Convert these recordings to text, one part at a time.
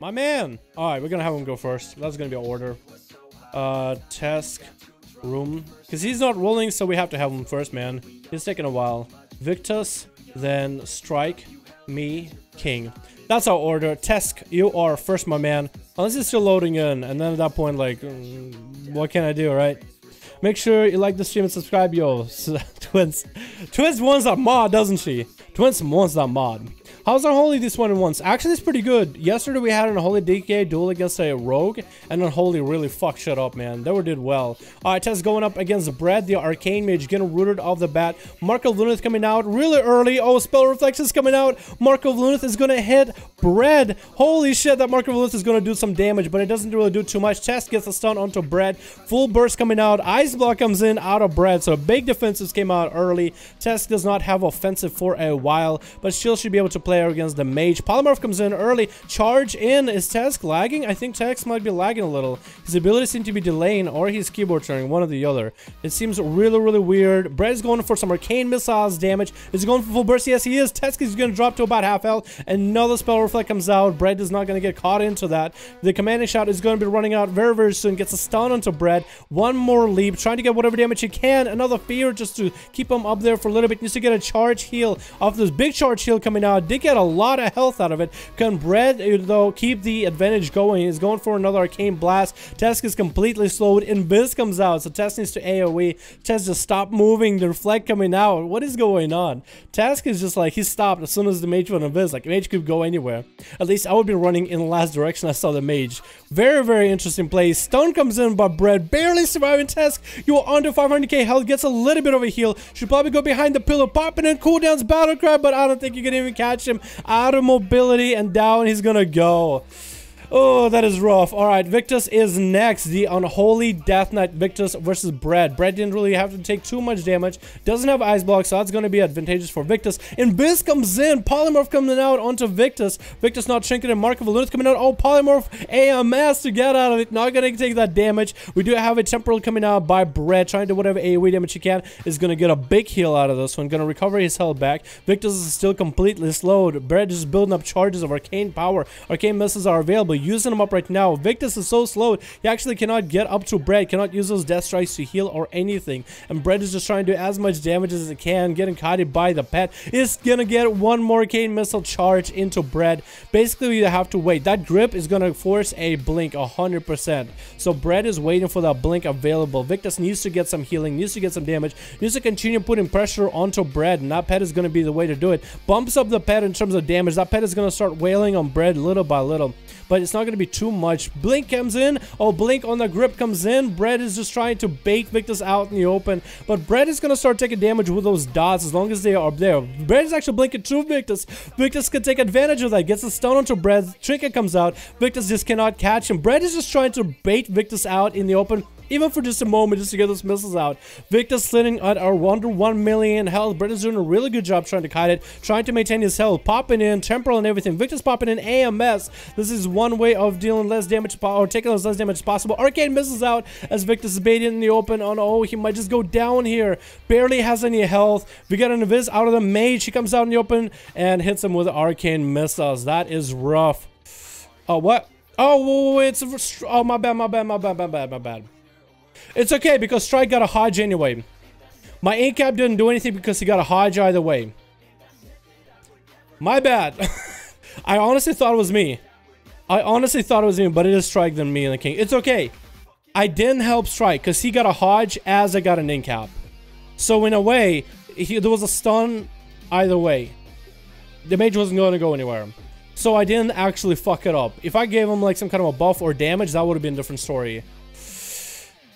My man. Alright, we're gonna have him go first. That's gonna be an order. Task room. Because he's not rolling, so we have to have him first, man. It's taking a while. Victus, then Strike, me, King. That's our order. Tesk, you are first, my man. Unless it's still loading in, and then at that point, like, what can I do, right? Make sure you like the stream and subscribe, yo. Twins. Twins wants that mod, doesn't she? Twins wants that mod. How's our Unholy this one in once? Actually, it's pretty good. Yesterday we had an Unholy DK duel against a Rogue, and Unholy really fucked shit up, man. They did well. Alright, Tess going up against Brad, the Arcane Mage, getting rooted off the bat. Mark of Lunith coming out really early. Oh, Spell Reflections coming out. Mark of Lunith is gonna hit Brad. Holy shit, that Mark of Lunith is gonna do some damage, but it doesn't really do too much. Tess gets a stun onto Brad. Full burst coming out. Ice Block comes in out of Brad, so big defensives came out early. Tess does not have offensive for a while, but still should be able to play against the Mage. Polymorph comes in early. Charge in. Is Tesk lagging? I think Tesk might be lagging a little. His abilities seem to be delaying, or he's keyboard turning, one or the other. It seems really weird. Brad is going for some arcane missiles damage. Is he going for full burst? Yes, he is. Tesk is going to drop to about half health. Another spell reflect comes out. Brad is not going to get caught into that. The commanding shot is going to be running out very soon. Gets a stun onto Brad. One more leap, trying to get whatever damage he can. Another fear just to keep him up there for a little bit. Needs to get a charge heal off this big charge heal coming out. Did get a lot of health out of it. Can Brad, though, keep the advantage going? He's going for another arcane blast. Tesk is completely slowed. Invis comes out, so Tesk needs to AoE. Tesk just stop moving. The reflect coming out. What is going on? Tesk is just like, he stopped as soon as the mage went Invis. Like, mage could go anywhere. At least I would be running in the last direction I saw the mage. Very interesting play. Stun comes in, but Brad barely surviving. Tesk, you are under 500k health. Gets a little bit of a heal. Should probably go behind the pillar. Popping in cooldowns, battle cry, but I don't think you can even catch him. Out of mobility, and down he's gonna go. Oh, that is rough. Alright, Victus is next. The Unholy Death Knight Victus versus Brad. Brad didn't really have to take too much damage. Doesn't have Ice Block, so that's going to be advantageous for Victus. And Biz comes in. Polymorph coming out onto Victus. Victus not shrinking, and Mark of Lunith coming out. Oh, Polymorph AMS to get out of it. Not going to take that damage. We do have a Temporal coming out by Brad. Trying to do whatever AoE damage he can. Is going to get a big heal out of this one. Going to recover his health back. Victus is still completely slowed. Brad is building up charges of arcane power. Arcane missiles are available. Using them up right now. Victus is so slowed, he actually cannot get up to Brad, cannot use those death strikes to heal or anything. And Brad is just trying to do as much damage as it can, getting kited by the pet. Is gonna get one more arcane missile charge into Brad. Basically, you have to wait. That grip is gonna force a blink 100%. So Brad is waiting for that blink available. Victus needs to get some healing, needs to get some damage, needs to continue putting pressure onto Brad, and that pet is gonna be the way to do it. Bumps up the pet in terms of damage. That pet is gonna start wailing on Brad little by little, but it's not going to be too much. Blink comes in. Oh, Blink on the grip comes in. Brad is just trying to bait Victus out in the open, but Brad is going to start taking damage with those dots as long as they are there. Brad is actually blinking to Victus. Victus can take advantage of that. Gets a stun onto Brad. Trinket comes out. Victus just cannot catch him. Brad is just trying to bait Victus out in the open, even for just a moment, just to get those missiles out. Victus sitting at our under 1 million health. Brad is doing a really good job trying to kite it, trying to maintain his health, popping in Temporal and everything. Victus popping in AMS. This is one way of dealing less damage, or taking as less damage as possible. Arcane missiles out as Victus is baiting in the open. Oh no, he might just go down here. Barely has any health. We got an Invis out of the mage. He comes out in the open and hits him with arcane missiles. That is rough. Oh, what? Oh, it's... Oh, my bad. It's okay, because Strike got a Hodge anyway. My Incap didn't do anything because he got a Hodge either way. My bad. I honestly thought it was me. But it is Strike than me and the King. It's okay. I didn't help Strike because he got a Hodge as I got an Incap. So in a way, there was a stun either way. The mage wasn't going to go anywhere. So I didn't actually fuck it up. If I gave him like some kind of a buff or damage, that would have been a different story.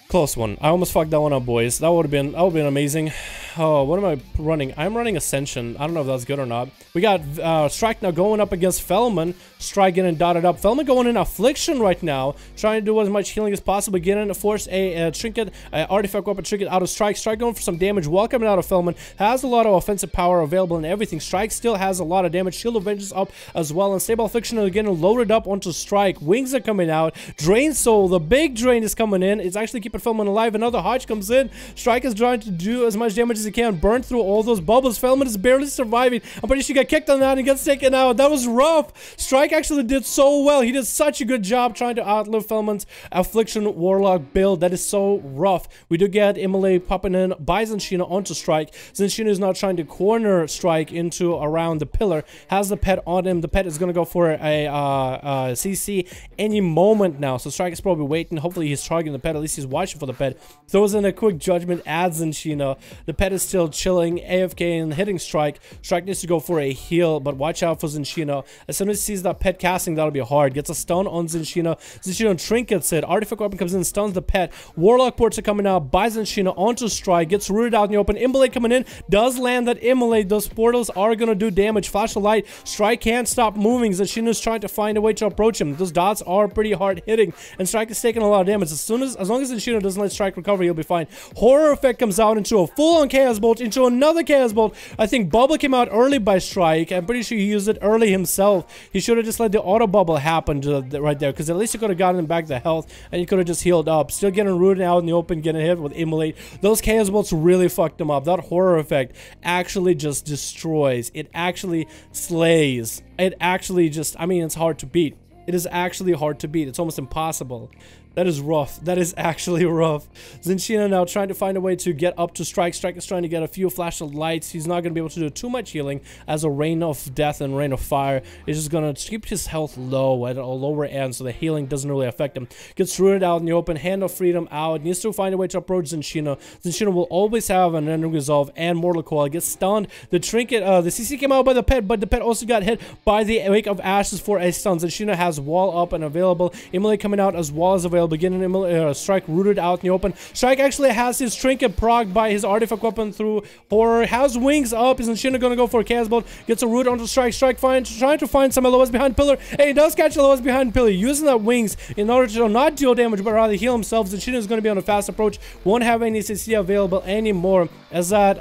Close one. I almost fucked that one up, boys. That would have been amazing. Oh, what am I running? I'm running Ascension. I don't know if that's good or not. We got Strike now going up against Fellman. Strike getting dotted up. Fellman going in Affliction right now, trying to do as much healing as possible. Getting to force a Trinket, artifact weapon Trinket out of Strike. Strike going for some damage. Welcoming out of Fellman. Has a lot of offensive power available and everything. Strike still has a lot of damage. Shield of Vengeance up as well. And Stable Affliction are getting loaded up onto Strike. Wings are coming out. Drain Soul, the big drain is coming in. It's actually keeping Fellman alive. Another Hodge comes in. Strike is trying to do as much damage as he can. Burn through all those bubbles. Feldman is barely surviving. I'm pretty sure he got kicked on that and gets taken out. That was rough. Strike actually did so well. He did such a good job trying to outlive Feldman's Affliction Warlock build. That is so rough. We do get Immolate popping in by Zenshina onto Strike. Zenshina is now trying to corner Strike into around the pillar. Has the pet on him. The pet is going to go for a CC any moment now. So Strike is probably waiting. Hopefully he's targeting the pet. At least he's watching for the pet. Throws in a quick judgment, adds Zenshina. The pet is still chilling, AFK and hitting Strike. Strike needs to go for a heal, but watch out for Zenshina. As soon as he sees that pet casting, that'll be hard. Gets a stun on Zenshina. Zenshina trinkets it. Artifact weapon comes in, stuns the pet. Warlock ports are coming out by Zenshina onto Strike. Gets rooted out in the open. Immolate coming in. Does land that Immolate. Those portals are going to do damage. Flash of light. Strike can't stop moving. Zenshina's trying to find a way to approach him. Those dots are pretty hard hitting, and Strike is taking a lot of damage. As long as Zenshina doesn't let Strike recover, he'll be fine. Horror effect comes out into a full-on Chaos Bolt, into another Chaos Bolt. I think Bubble came out early by Strike. I'm pretty sure he used it early himself. He should have just let the auto bubble happen right there, because at least he could have gotten him back the health, and he could have just healed up. Still getting rooted out in the open, getting hit with Immolate. Those Chaos Bolts really fucked him up. That horror effect actually just destroys. It actually slays. It actually just, I mean, it's hard to beat. It is actually hard to beat. It's almost impossible. That is rough. That is actually rough. Zenshina now trying to find a way to get up to Strike. Strike is trying to get a few flash of lights. He's not going to be able to do too much healing, as a Rain of Death and Rain of Fire is just going to keep his health low at a lower end, so the healing doesn't really affect him. Gets rooted out in the open. Hand of Freedom out. Needs to find a way to approach Zenshina. Zenshina will always have an Ending Resolve and Mortal Coil. Gets stunned. The trinket, the CC came out by the pet, but the pet also got hit by the Wake of Ashes for a stun. Zenshina has wall up and available. Immolate coming out as wall is available. Getting Strike rooted out in the open. Strike actually has his trinket progged by his artifact weapon through horror. Has wings up. Is Zenshina gonna go for a Chaos Bolt? Gets a root onto Strike. Strike trying to find some LOS behind pillar. And he does catch LOS behind pillar, using that wings in order to not deal damage but rather heal himself. Zenshina is gonna be on a fast approach. Won't have any CC available anymore, as that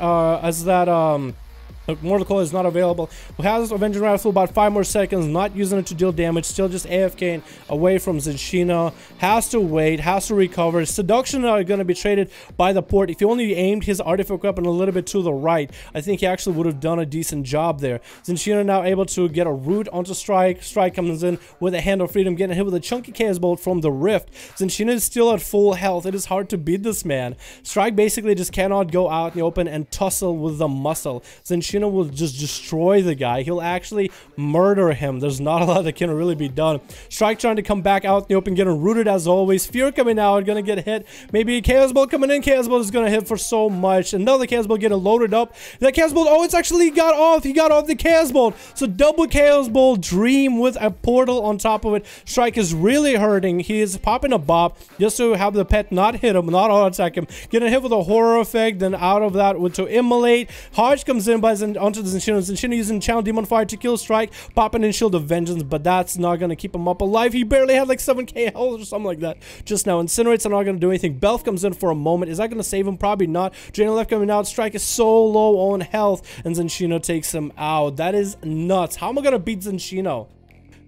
Mortal Coil is not available. Has Avenging Rifle about 5 more seconds, not using it to deal damage, still just AFKing away from Zenshina. Has to wait, has to recover. Seduction are going to be traded by the port. If he only aimed his artifact weapon a little bit to the right, I think he actually would have done a decent job there. Zenshina now able to get a root onto Strike. Strike comes in with a Hand of Freedom, getting hit with a chunky Chaos Bolt from the Rift. Zenshina is still at full health. It is hard to beat this man. Strike basically just cannot go out in the open and tussle with the muscle. Zenshina will just destroy the guy. He'll actually murder him. There's not a lot that can really be done. Strike trying to come back out in the open, getting rooted as always. Fear coming out, gonna get hit. Maybe Chaos Bolt coming in. Chaos Bolt is gonna hit for so much. Another Chaos Bolt getting loaded up. That Chaos Bolt, oh, it's actually got off. He got off the Chaos Bolt. So double Chaos Bolt Dream with a portal on top of it. Strike is really hurting. He is popping a bop just to have the pet not hit him, not auto attack him. Getting hit with a horror effect. Then out of that to Immolate. Hodge comes in onto Zenshina. Zenshina using Channel Demon Fire to kill Strike, popping in Shield of Vengeance, but that's not going to keep him up alive. He barely had like 7k health or something like that just now. Incinerates are not going to do anything. Belf comes in for a moment. Is that going to save him? Probably not. Drain left coming out. Strike is so low on health, and Zenshina takes him out. That is nuts. How am I going to beat Zenshina?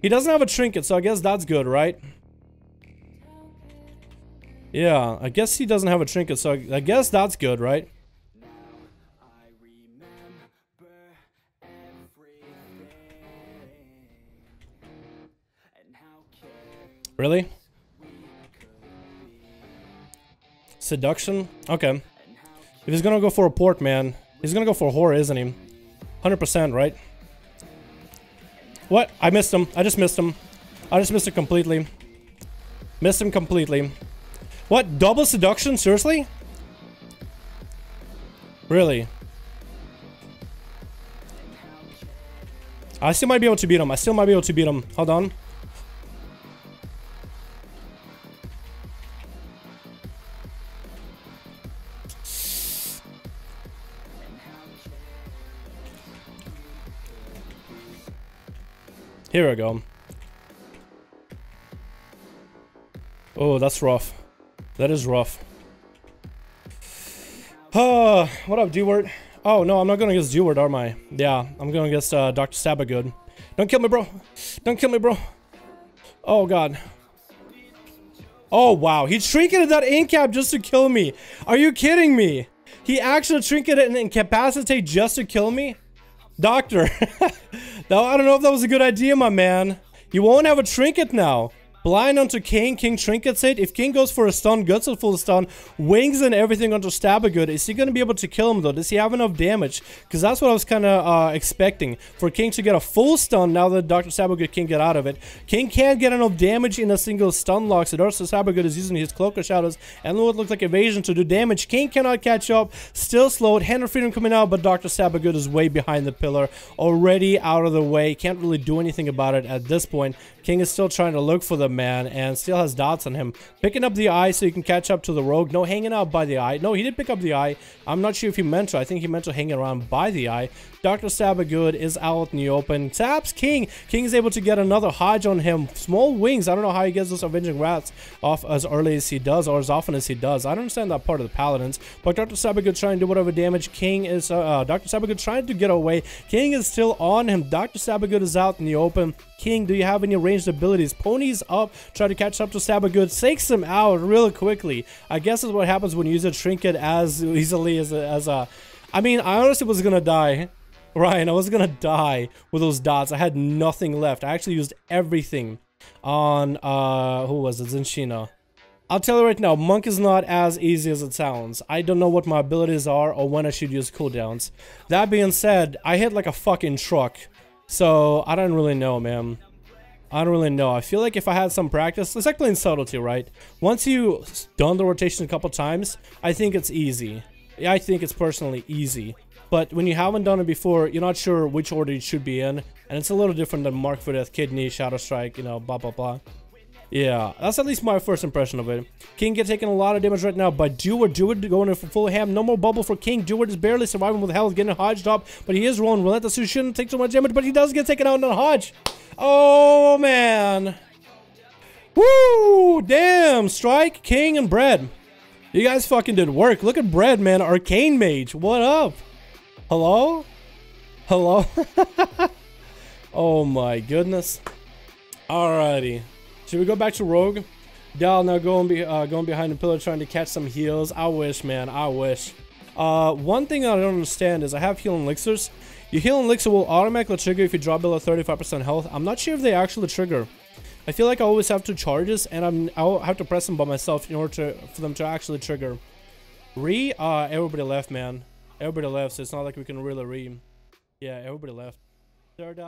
He doesn't have a trinket, so I guess that's good, right? Yeah, I guess he doesn't have a trinket, so I guess that's good, right? Really? Seduction? Okay. If he's gonna go for a port, man, he's gonna go for a horror, isn't he? 100%, right? What? I missed him. I just missed him. I just missed it completely. Missed him completely. What? Double seduction? Seriously? Really? I still might be able to beat him. I still might be able to beat him. Hold on. Here we go. Oh, that's rough. That is rough. What up, D-Word? Oh, no, I'm not going against D-Word, am I? Yeah, I'm going against Dr. Sabagood. Don't kill me, bro. Don't kill me, bro. Oh, God. Oh, wow. He trinketed that incap just to kill me. Are you kidding me? He actually trinketed and incapacitate just to kill me? Doctor. Now, I don't know if that was a good idea, my man. You won't have a trinket now. Blind onto King. King trinkets it. If King goes for a stun, Guts will full stun, wings and everything onto Stabbergood. Is he going to be able to kill him though? Does he have enough damage? Because that's what I was kind of expecting. For King to get a full stun now that Dr. Stabbergood can get out of it. King can't get enough damage in a single stun lock. So Dr. Stabbergood is using his Cloak of Shadows and what looks like evasion to do damage. King cannot catch up. Still slowed. Hand of Freedom coming out, but Dr. Stabbergood is way behind the pillar. Already out of the way. Can't really do anything about it at this point. King is still trying to look for the man and still has dots on him. Picking up the eye so he can catch up to the rogue. No, hanging out by the eye. No, he did pick up the eye. I'm not sure if he meant to. I think he meant to hang around by the eye. Dr. Stabbergood is out in the open. Taps King. King is able to get another Hodge on him. Small wings. I don't know how he gets those Avenging Rats off as early as he does or as often as he does. I don't understand that part of the Paladins. But Dr. Stabbergood trying to do whatever damage. King is, Dr. Stabbergood trying to get away. King is still on him. Dr. Stabbergood is out in the open. King, do you have any ranged abilities? Pony's up, try to catch up to Stabbergood, takes him out really quickly. I guess is what happens when you use a trinket as easily as a I mean, I honestly was gonna die. Ryan, I was gonna die with those dots. I had nothing left. I actually used everything on, who was it? Zinchina. I'll tell you right now, Monk is not as easy as it sounds. I don't know what my abilities are or when I should use cooldowns. That being said, I hit like a fucking truck. So, I don't really know, man. I don't really know. I feel like if I had some practice, it's like playing Subtlety, right? Once you done the rotation a couple times, I think it's easy. I think it's personally easy. But when you haven't done it before, you're not sure which order you should be in. And it's a little different than Mark for Death, Kidney, Shadow Strike, you know, blah, blah, blah. Yeah, that's at least my first impression of it. King get taking a lot of damage right now by Deward. Deward going in for full ham. No more bubble for King. Deward is barely surviving with health, getting hodged up, but he is rolling relentless. He shouldn't take so much damage, but he does get taken out on a hodge. Oh, man. Woo! Damn! Strike, King, and Bread. You guys fucking did work. Look at Bread, man. Arcane Mage. What up? Hello? Hello? Oh, my goodness. Alrighty. Should we go back to Rogue? Dal now going behind the pillar trying to catch some heals. I wish, man. I wish. One thing I don't understand is I have healing elixirs. Your healing elixir will automatically trigger if you drop below 35% health. I'm not sure if they actually trigger. I feel like I always have 2 charges and I'll have to press them by myself in order for them to actually trigger. Everybody left, man. Everybody left, so it's not like we can really re. Yeah, everybody left. Third,